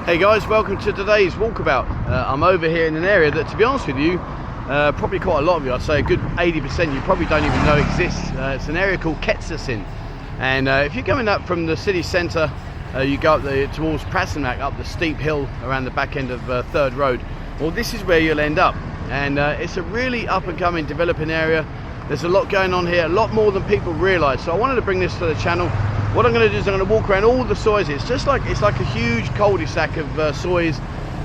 Hey guys, welcome to today's walkabout. I'm over here in an area that, to be honest with you, probably quite a lot of you, I'd say a good 80%, you probably don't even know exists. It's an area called Ketsasin, and if you're going up from the city centre, you go up towards Pattaya, up the steep hill around the back end of 3rd Road. Well, this is where you'll end up, and it's a really up and coming developing area. There's a lot going on here, a lot more than people realise, so I wanted to bring this to the channel. What I'm going to do is I'm going to walk around all the soys. It's like a huge cul-de-sac of soys,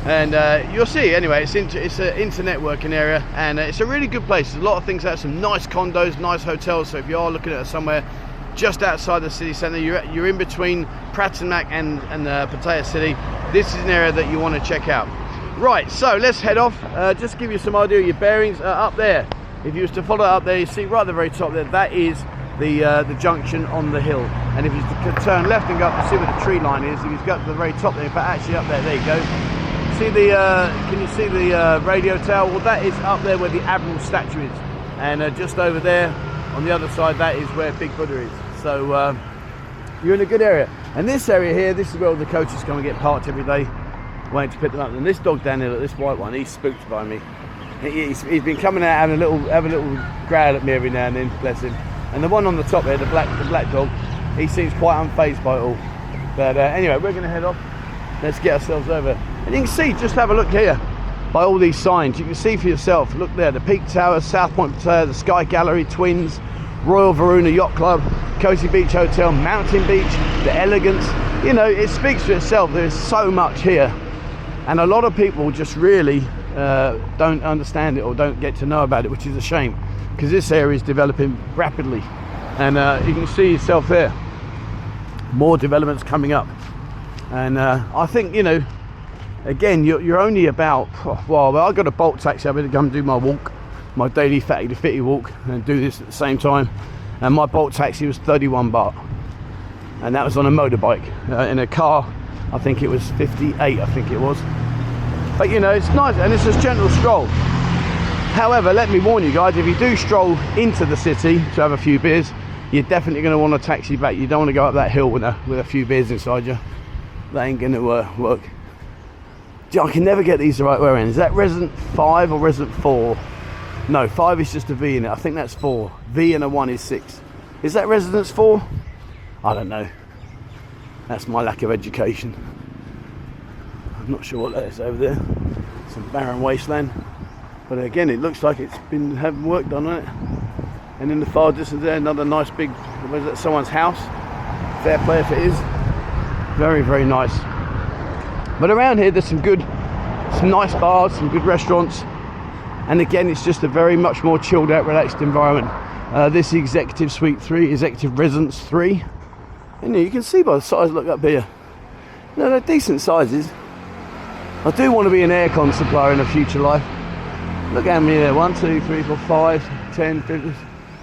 and you'll see. Anyway, it's an internet-working area, and it's a really good place. There's a lot of things out, some nice condos, nice hotels. So if you are looking at somewhere just outside the city centre, you're in between Pattaya and Pattaya city. This is an area that you want to check out. Right, so let's head off. Just give you some idea of your bearings. Up there, if you was to follow up there, you see right at the very top there, that is the junction on the hill. And if you turn left and go up to see where the tree line is, if you go up to the very top there, in fact actually up there you go, see the can you see the radio tower? Well, that is up there where the Admiral statue is, and just over there on the other side, that is where Big Buddha is. So you're in a good area. And this area here, this is where all the coaches come and get parked every day, waiting to pick them up. And this dog down here, this white one, he's spooked by me. He's been coming out having a little growl at me every now and then, bless him. And the one on the top there, the black dog, he seems quite unfazed by it all. But anyway, we're going to head off. Let's get ourselves over. And you can see, just have a look here, by all these signs. You can see for yourself. Look there, the Peak Tower, South Point Pattaya, the Sky Gallery, Twins, Royal Varuna Yacht Club, Cozy Beach Hotel, Mountain Beach, the Elegance. You know, it speaks for itself. There's so much here. And a lot of people just really don't understand it or don't get to know about it, which is a shame, because this area is developing rapidly. And you can see yourself there, more developments coming up. And I think, you know, again, you're only about, well, I got a Bolt taxi. I'm going to come do my walk, my daily fatty to fitty walk, and do this at the same time. And my Bolt taxi was 31 baht, and that was on a motorbike. In a car, I think it was 58, I think it was. But you know, it's nice, and it's a gentle stroll. However, let me warn you guys, if you do stroll into the city to have a few beers, you're definitely going to want a taxi back. You don't want to go up that hill with a few beers inside you. That ain't going to work. I can never get these the right way around. Is that resident 5 or resident 4? No, 5 is just a V in it. I think that's 4. V and a 1 is 6. Is that residence 4? I don't know. That's my lack of education. I'm not sure what that is over there. Some barren wasteland. But again, it looks like it's been having work done on it. And in the far distance there, another nice big, was that someone's house? Fair play if it is. Very, very nice. But around here, there's some nice bars, some good restaurants. And again, it's just a very much more chilled out, relaxed environment. This is Executive Suite 3, Executive Residence 3. And you can see by the size, look up here. You know, they're decent sizes. I do want to be an aircon supplier in a future life. Look how many there, 1, 2, 3, 4, 5, 10, 50,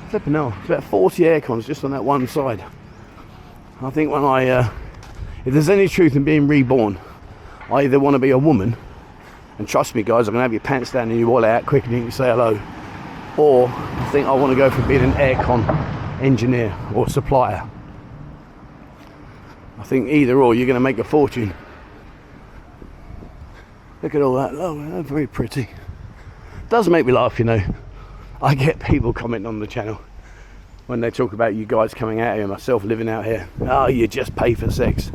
flipping hell, it's about 40 aircons just on that one side. I think when if there's any truth in being reborn, I either want to be a woman, and trust me guys, I'm going to have your pants down and your wallet out quick and you can say hello, or I think I want to go for being an aircon engineer or supplier. I think either or, you're going to make a fortune. Look at all that, oh, they're very pretty. Does make me laugh, you know. I get people commenting on the channel when they talk about you guys coming out here, myself living out here. Oh, you just pay for sex.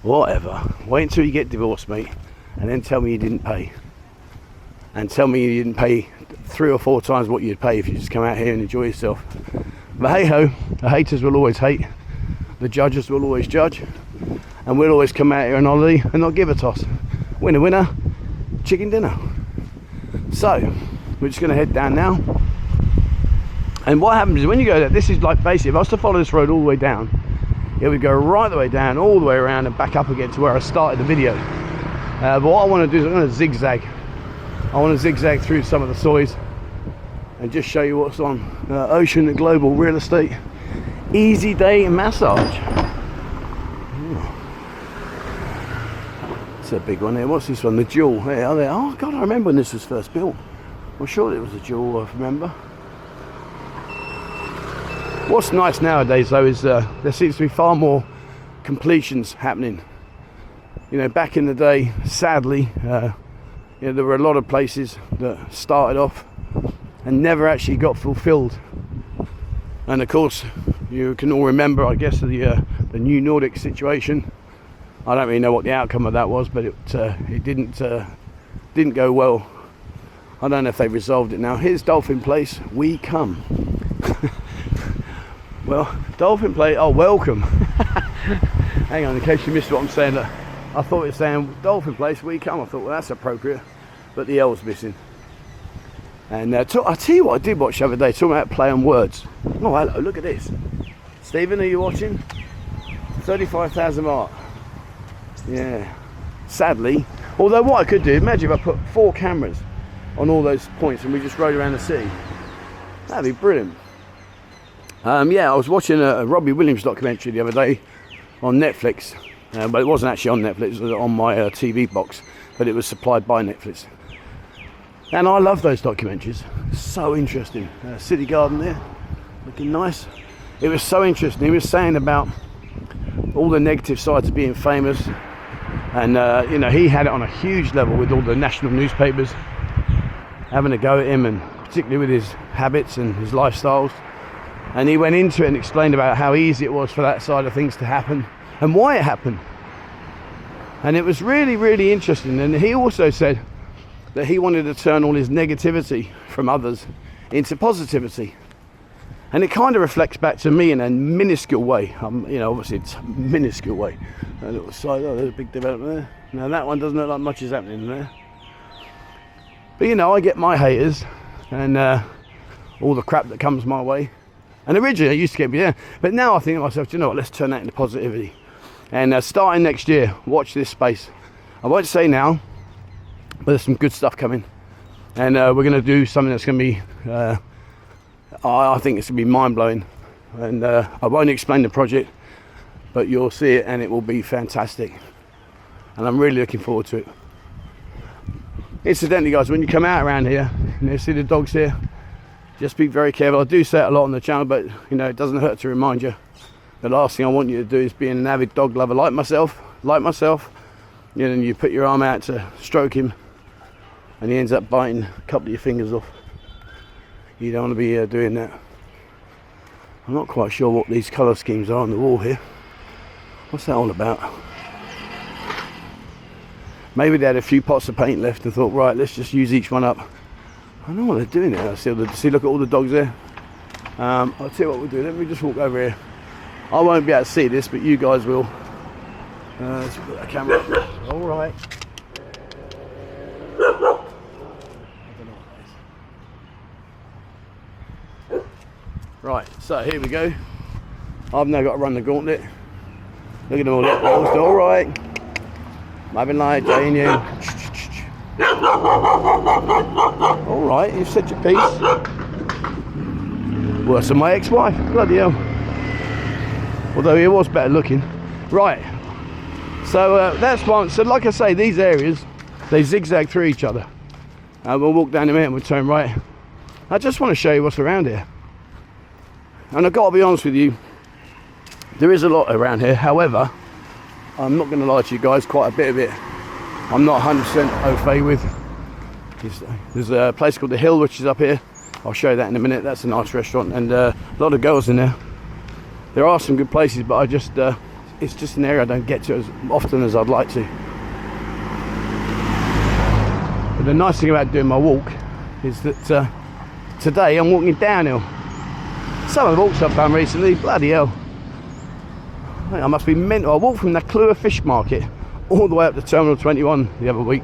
Whatever. Wait until you get divorced, mate, and then tell me you didn't pay. And tell me you didn't pay 3 or 4 times what you'd pay if you just come out here and enjoy yourself. But hey ho, the haters will always hate, the judges will always judge, and we'll always come out here on holiday and not give a toss. Winner, winner, chicken dinner. So we're just going to head down now, and what happens is when you go there, this is like basically, if I was to follow this road all the way down, it would go right the way down, all the way around and back up again to where I started the video. But what I want to do is I'm going to zigzag. I want to zigzag through some of the soys and just show you what's on. Ocean and Global Real Estate Easy Day Massage. It's a big one here. What's this one? The Jewel. Hey, are they? Oh god, I remember when this was first built. I'm sure it was a Jewel, I remember. What's nice nowadays though is there seems to be far more completions happening. you know, back in the day, sadly, you know, there were a lot of places that started off and never actually got fulfilled. And of course, you can all remember, I guess, the New Nordic situation. I don't really know what the outcome of that was, but it didn't go well. I don't know if they've resolved it now. Here's Dolphin Place, we come. Well, Dolphin Place, oh, welcome. Hang on, in case you missed what I'm saying. I thought it was saying Dolphin Place, we come. I thought, well, that's appropriate, but the L's missing. And I'll tell you what I did watch the other day, talking about play on words. Oh, hello, look at this. Stephen, are you watching? 35,000 mark. Yeah. Sadly, although what I could do, imagine if I put 4 cameras on all those points and we just rode around the city. That'd be brilliant. Yeah, I was watching a Robbie Williams documentary the other day on Netflix. But it wasn't actually on Netflix, it was on my TV box, but it was supplied by Netflix. And I love those documentaries. So interesting. City Garden there, looking nice. It was so interesting. He was saying about all the negative sides of being famous, and you know, he had it on a huge level with all the national newspapers having a go at him, and particularly with his habits and his lifestyles. And he went into it and explained about how easy it was for that side of things to happen and why it happened. And it was really, really interesting. And he also said that he wanted to turn all his negativity from others into positivity. And it kind of reflects back to me in a minuscule way. You know, obviously it's a minuscule way. A little side, oh, there's a big development there. Now that one doesn't look like much is happening there. But you know, I get my haters and all the crap that comes my way. And originally it used to get me there. But now I think to myself, do you know what, let's turn that into positivity. And starting next year, watch this space. I won't say now, but there's some good stuff coming. And we're going to do something that's going to be, I think it's going to be mind-blowing. And I won't explain the project, but you'll see it and it will be fantastic. And I'm really looking forward to it. Incidentally, guys, when you come out around here, and you see the dogs here, just be very careful. I do say it a lot on the channel, but you know, it doesn't hurt to remind you. The last thing I want you to do is be an avid dog lover like myself. You know, and you put your arm out to stroke him and he ends up biting a couple of your fingers off. You don't want to be doing that. I'm not quite sure what these colour schemes are on the wall here. What's that all about? Maybe they had a few pots of paint left and thought, right, let's just use each one up. I don't know what they're doing there. See, look at all the dogs there. I'll tell you what we'll do. Let me just walk over here. I won't be able to see this, but you guys will. Let's put that camera up. All right. Right, so here we go. I've now got to run the gauntlet. Look at them all. All right. Moving like Jane, you. All right, you've said your piece. Worse than my ex-wife. Bloody hell. Although he was better looking. Right. So that's one. So like I say, these areas, they zigzag through each other. We'll walk down a minute and we'll turn right. I just want to show you what's around here. And I've got to be honest with you, there is a lot around here. However, I'm not going to lie to you guys, quite a bit of it I'm not 100% au fait with. There's a place called The Hill, which is up here. I'll show you that in a minute. That's a nice restaurant and a lot of girls in there. There are some good places, but it's just an area I don't get to as often as I'd like to. But the nice thing about doing my walk is that today I'm walking downhill. Some of the walks I've done recently, bloody hell. I must be mental. I walked from the Klua Fish Market all the way up to Terminal 21 the other week.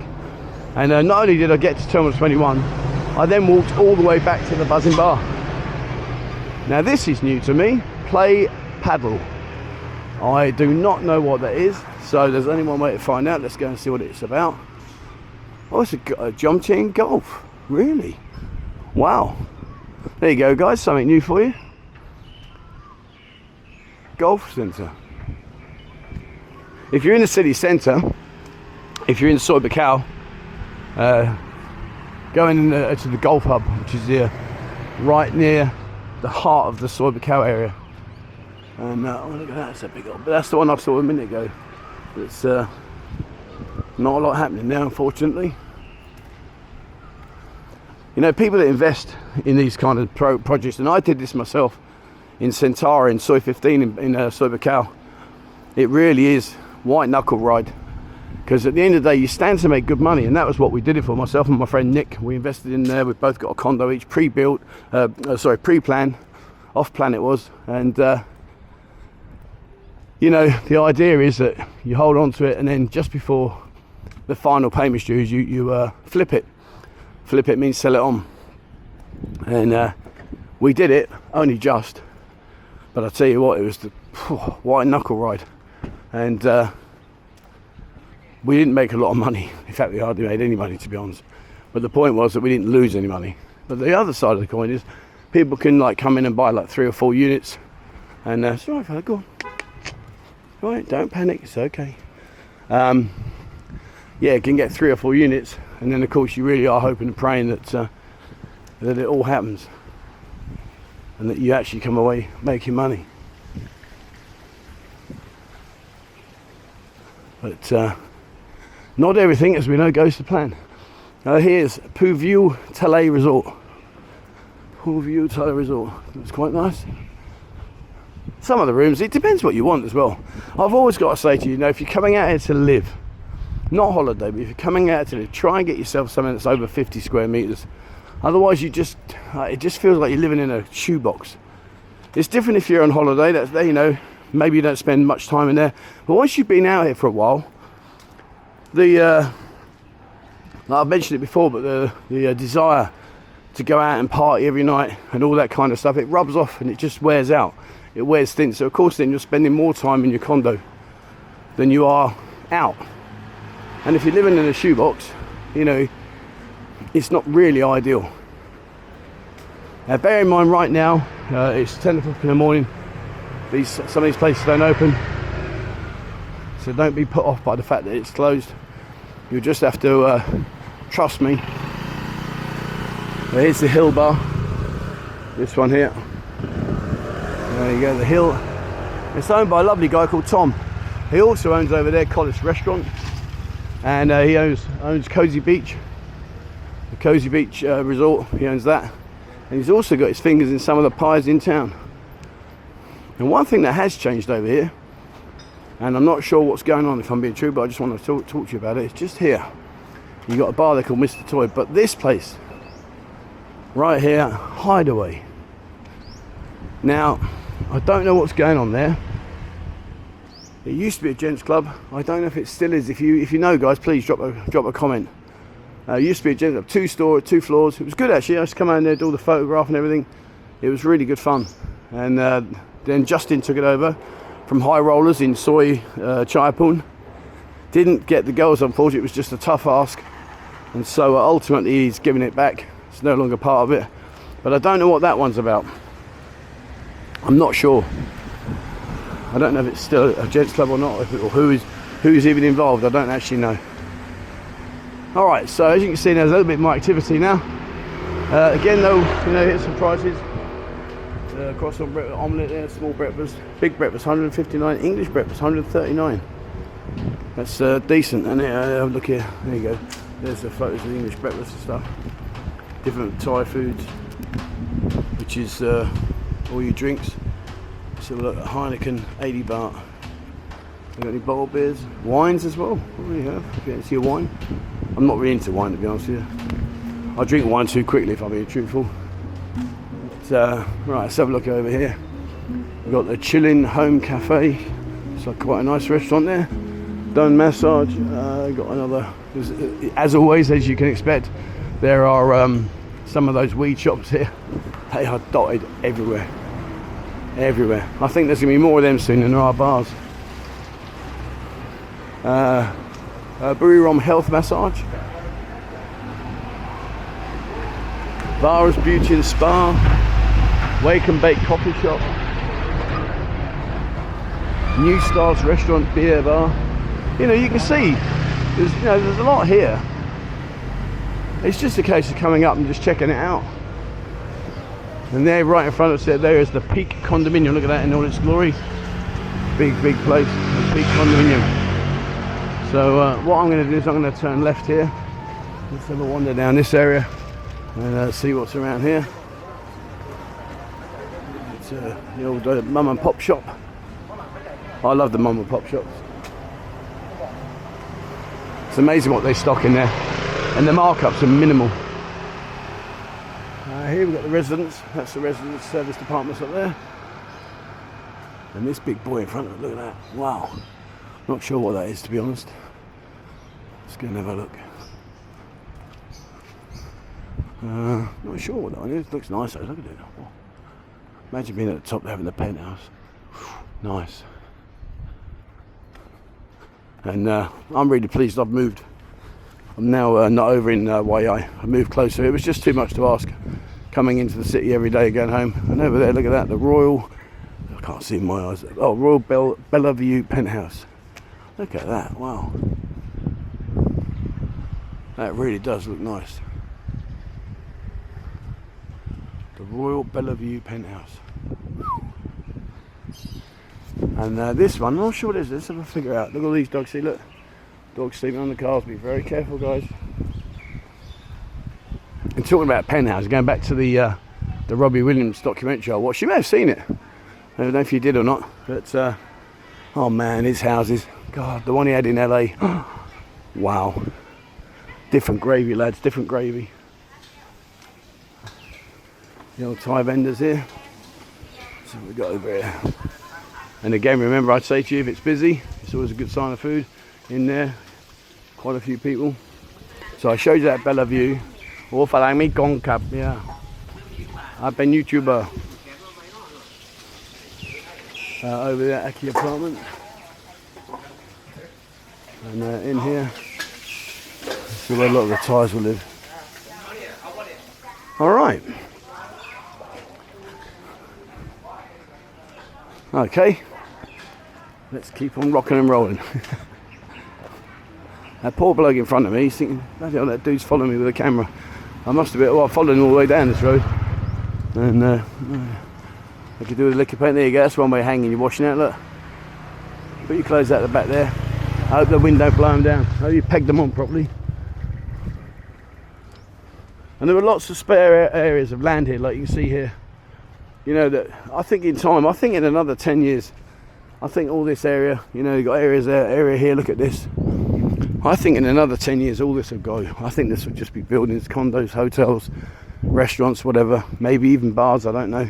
And not only did I get to Terminal 21, I then walked all the way back to the Buzzing Bar. Now this is new to me, play paddle. I do not know what that is, so there's only one way to find out. Let's go and see what it's about. Oh, it's a jump team golf, really? Wow. There you go guys, something new for you. Golf centre. If you're in the city centre, if you're in Soy Buakhao, go in to the golf hub, which is right near the heart of the Soy Buakhao area. And oh, look at that, that's a big old, but that's the one I saw a minute ago. It's Not a lot happening now, unfortunately. You know, people that invest in these kind of projects, and I did this myself in Centaur, in Soi 15, in Soi Buakhao. It really is white knuckle ride, because at the end of the day you stand to make good money, and that was what we did it for. Myself and my friend Nick, we invested in there. We've both got a condo each, pre-built, pre-planned, off-plan it was, and you know, the idea is that you hold on to it, and then just before the final payment's due, you flip it. Flip it means sell it on, and we did it only just, but I tell you what, it was the white knuckle ride, and we didn't make a lot of money. In fact, we hardly made any money, to be honest, but the point was that we didn't lose any money. But the other side of the coin is people can like come in and buy like 3 or 4 units, and it's all right, fella, go on, right, don't panic, it's okay. Yeah, you can get 3 or 4 units, and then of course you really are hoping and praying that that it all happens, and that you actually come away making money. But not everything, as we know, goes to plan. Here's Phu Tale Resort. Phu Tale Resort. It's quite nice. Some of the rooms, it depends what you want as well. I've always got to say to you, you know, if you're coming out here to live, not holiday, but if you're coming out to live, try and get yourself something that's over 50 square meters. Otherwise, it just feels like you're living in a shoebox. It's different if you're on holiday. That's there, you know. Maybe you don't spend much time in there, but once you've been out here for a while, like I've mentioned it before, but the desire to go out and party every night and all that kind of stuff, it rubs off and it just wears out. It wears thin. So of course, then you're spending more time in your condo than you are out. And if you're living in a shoebox, you know, it's not really ideal. Now, bear in mind, right now it's 10 o'clock in the morning. Some of these places don't open, so don't be put off by the fact that it's closed. You'll just have to trust me. Here's the Hill Bar. This one here. There you go, the Hill. It's owned by a lovely guy called Tom. He also owns over there Collis Restaurant, and he owns Cozy Beach, the Cozy Beach Resort. He owns that, and he's also got his fingers in some of the pies in town. And one thing that has changed over here, and I'm not sure what's going on if I'm being true, but I just want to talk to you about it. It's just here. You got a bar there called Mr. Toy, but this place right here, Hideaway. Now, I don't know what's going on there. It used to be a gents club. I don't know if it still is. If you know, guys, please drop a comment. It used to be a gents club, 2 floors. It was good actually. I used to come out there, do all the photograph and everything. It was really good fun. And then Justin took it over from High Rollers in Soi Chaiapun. Didn't get the girls, unfortunately. It was just a tough ask, and so ultimately he's giving it back. It's no longer part of it. But I don't know what that one's about. I'm not sure. I don't know if it's still a gents club or not, or who's even involved. I don't actually know. All right, so as you can see, there's a little bit more activity now. Again, though, you know, here's some prices. Croissant omelette there, small breakfast, big breakfast 159, English breakfast 139. That's decent. And have a look here. There you go. There's the photos of the English breakfast and stuff. Different Thai foods, which is all your drinks. So look, Heineken 80 baht. Got any bottled beers, wines as well. What do you have? If you don't see a wine, I'm not really into wine, to be honest with you. I drink wine too quickly, if I'm being truthful. Right, let's have a look over here. We've got the Chillin' Home Cafe. It's like quite a nice restaurant there. Done massage. Got another. As always, as you can expect, there are some of those weed shops here. They are dotted everywhere. Everywhere. I think there's going to be more of them soon than there are bars. Buriram Health Massage. Vara's Beauty and Spa. Wake and Bake Coffee Shop. New Stars Restaurant, Beer Bar. You know, you can see there's a lot here. It's just a case of coming up and just checking it out. And there, right in front of us, there is the Peak Condominium. Look at that in all its glory. Big place, a big condominium. So what I'm going to do is I'm going to turn left here. Let's have a wander down this area and see what's around here. It's the old mum and pop shop. I love the mum and pop shops. It's amazing what they stock in there, and the markups are minimal. Here we've got the residence. That's the residence service departments up there. And this big boy in front of it, look at that. Wow. Not sure what that is, to be honest. Let's go and have a look. Not sure what that one is. Looks nice though, look at it. Imagine being at the top there having the penthouse. Nice. And I'm really pleased I've moved. I'm now not over in YI. I moved closer. It was just too much to ask. Coming into the city every day, going home. And over there, look at that, the Royal, I can't see in my eyes. Oh, Royal Bellevue penthouse. Look at that, wow. That really does look nice. The Royal Bellevue penthouse. And this one, I'm not sure what it is. Let's have a figure out. Look at all these dogs. See, look. Dogs sleeping on the cars. Be very careful, guys. And talking about penthouses, going back to the Robbie Williams documentary I watched. You may have seen it. I don't know if you did or not. But, oh man, his houses. God, the one he had in LA. Wow. Different gravy, lads. Different gravy. The old Thai vendors here. So what we got over here. And again, remember, I'd say to you, if it's busy, it's always a good sign of food in there. Quite a few people. So I showed you that Bellevue. Oh, phải mấy con cặp, yeah. I've been YouTuber. Over there, Aki apartment. And in here, this is where a lot of the Thais will live. All right. Okay. Let's keep on rocking and rolling. That poor bloke in front of me, he's thinking, bloody hell, that dude's following me with a camera. I must have been, well, I followed him all the way down this road. And I could do with a liquor paint. There you go, that's one way hanging, you're washing out, look. Put your clothes out the back there. I hope the wind don't blow them down. I hope you pegged them on properly. And there are lots of spare areas of land here, like you can see here. You know, that I think in time, I think in another 10 years, I think all this area, you know, you've got areas there, area here, look at this. I think in another 10 years all this will go. I think this will just be buildings, condos, hotels, restaurants, whatever, maybe even bars, I don't know.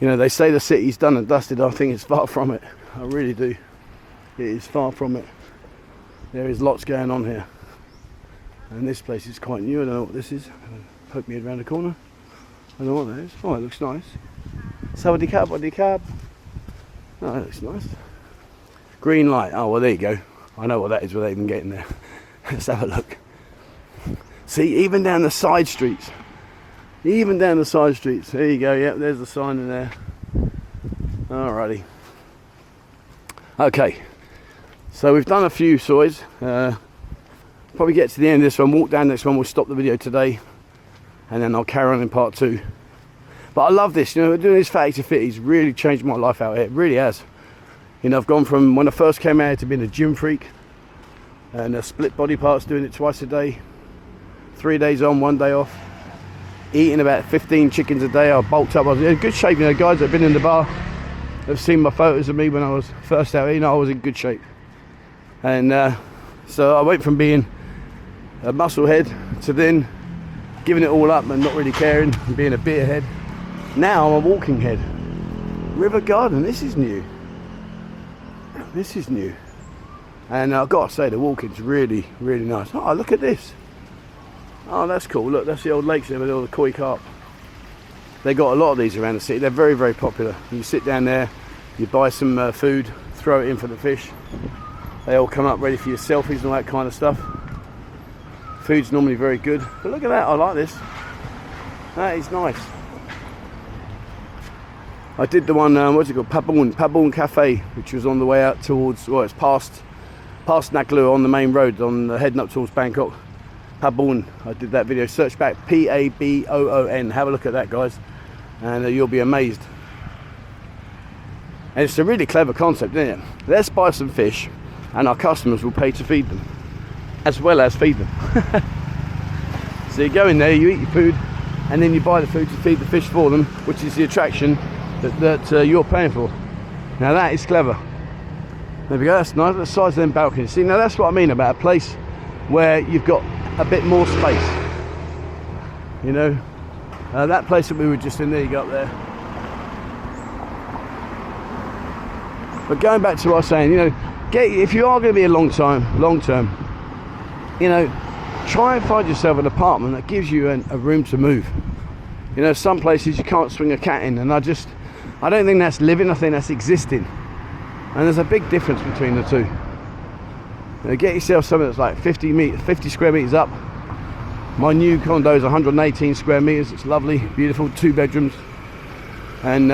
You know, they say the city's done and dusted. I think it's far from it. I really do. It is far from it. There is lots going on here. And this place is quite new. I don't know what this is. Poke me around the corner. I don't know what that is. Oh, it looks nice. Sawadee Kap, Wadee Kap. Oh, that looks nice. Green light. Oh, well, there you go. I know what that is without even getting there. Let's have a look. See, even down the side streets. Even down the side streets. There you go. Yep, there's the sign in there. Alrighty. Okay. So we've done a few soys. Probably get to the end of this one, walk down this one, we'll stop the video today. And then I'll carry on in part 2. But I love this, you know, doing this Fatty to Fitty's really changed my life out here. It really has. You know, I've gone from when I first came out to being a gym freak and split body parts, doing it twice a day, 3 days on, 1 day off, eating about 15 chickens a day. I bulked up, I was in good shape. You know, guys that have been in the bar have seen my photos of me when I was first out here. You know, I was in good shape. And so I went from being a muscle head to then giving it all up and not really caring and being a beer head. Now I'm a walking head. River Garden, this is new. This is new. And I've got to say, the walking's really, really nice. Oh, look at this. Oh, that's cool. Look, that's the old lakes there with all the koi carp. They got a lot of these around the city. They're very, very popular. You sit down there, you buy some food, throw it in for the fish. They all come up ready for your selfies and all that kind of stuff. Food's normally very good. But look at that, I like this. That is nice. I did the one, what's it called, Paboon Cafe, which was on the way out towards, well, it's past Naklu on the main road, heading up towards Bangkok. Paboon, I did that video. Search back Paboon. Have a look at that, guys, and you'll be amazed. And it's a really clever concept, isn't it? Let's buy some fish, and our customers will pay to feed them, as well as feed them. So you go in there, you eat your food, and then you buy the food to feed the fish for them, which is the attraction that you're paying for. Now that is clever. There we go, that's nice. The size of them balconies. See, now that's what I mean about a place where you've got a bit more space. You know, that place that we were just in there, you go up there. But going back to what I was saying, you know, if you are going to be a long term, you know, try and find yourself an apartment that gives you a room to move. You know, some places you can't swing a cat in, and I don't think that's living, I think that's existing. And there's a big difference between the two. You know, get yourself something that's like 50 square meters up. My new condo is 118 square meters. It's lovely, beautiful, 2 bedrooms. And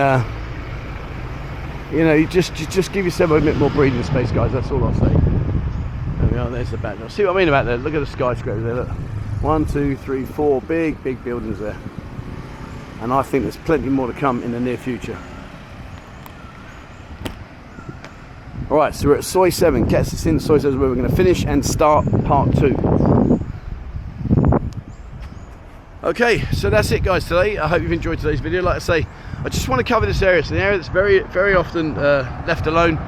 you know, you just give yourself a bit more breathing space, guys. That's all I'll say. There we are. There's the background. See what I mean about that? Look at the skyscrapers there. Look, 1, 2, 3, 4 big buildings there. And I think there's plenty more to come in the near future. Alright, so we're at Soi 7, Ketsasin. Soi 7 is where we're going to finish and start part 2. Okay, so that's it, guys, today. I hope you've enjoyed today's video. Like I say, I just want to cover this area. It's an area that's very often left alone.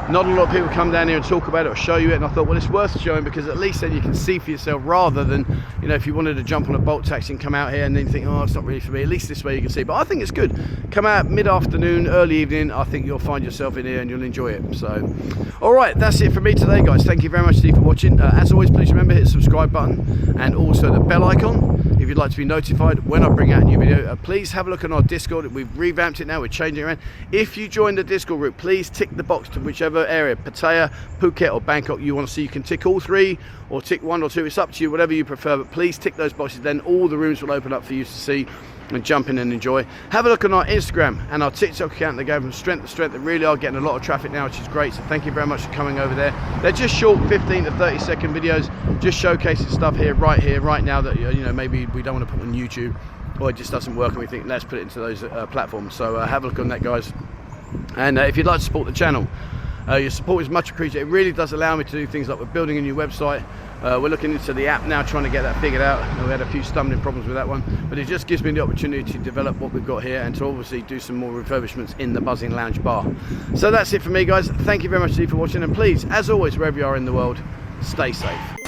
Not a lot of people come down here and talk about it or show you it, and I thought, well, it's worth showing, because at least then you can see for yourself, rather than, you know, if you wanted to jump on a Bolt taxi and come out here and then think, oh, it's not really for me. At least this way you can see. But I think it's good. Come out mid-afternoon, early evening. I think you'll find yourself in here and you'll enjoy it. So, all right, that's it for me today, guys. Thank you very much indeed for watching. As always, please remember, hit the subscribe button and also the bell icon if you'd like to be notified when I bring out a new video. Please have a look on our Discord. We've revamped it now. We're changing it around. If you join the Discord group, please tick the box to whichever area, Pattaya, Phuket or Bangkok, you want to see. You can tick all 3 or tick 1 or 2. It's up to you, whatever you prefer, but please tick those boxes. Then all the rooms will open up for you to see and jump in and enjoy. Have a look on our Instagram and our TikTok account. They go from strength to strength. They really are getting a lot of traffic now, which is great. So thank you very much for coming over there. They're just short 15 to 30 second videos, just showcasing stuff here, right now that, you know, maybe we don't want to put on YouTube, or it just doesn't work and we think let's put it into those platforms. So have a look on that, guys. And if you'd like to support the channel, your support is much appreciated. It really does allow me to do things like we're building a new website. We're looking into the app now, trying to get that figured out. We had a few stumbling problems with that one, but it just gives me the opportunity to develop what we've got here and to obviously do some more refurbishments in the Buzzing Lounge bar. So that's it for me, guys. Thank you very much indeed for watching, and please, as always, wherever you are in the world, stay safe.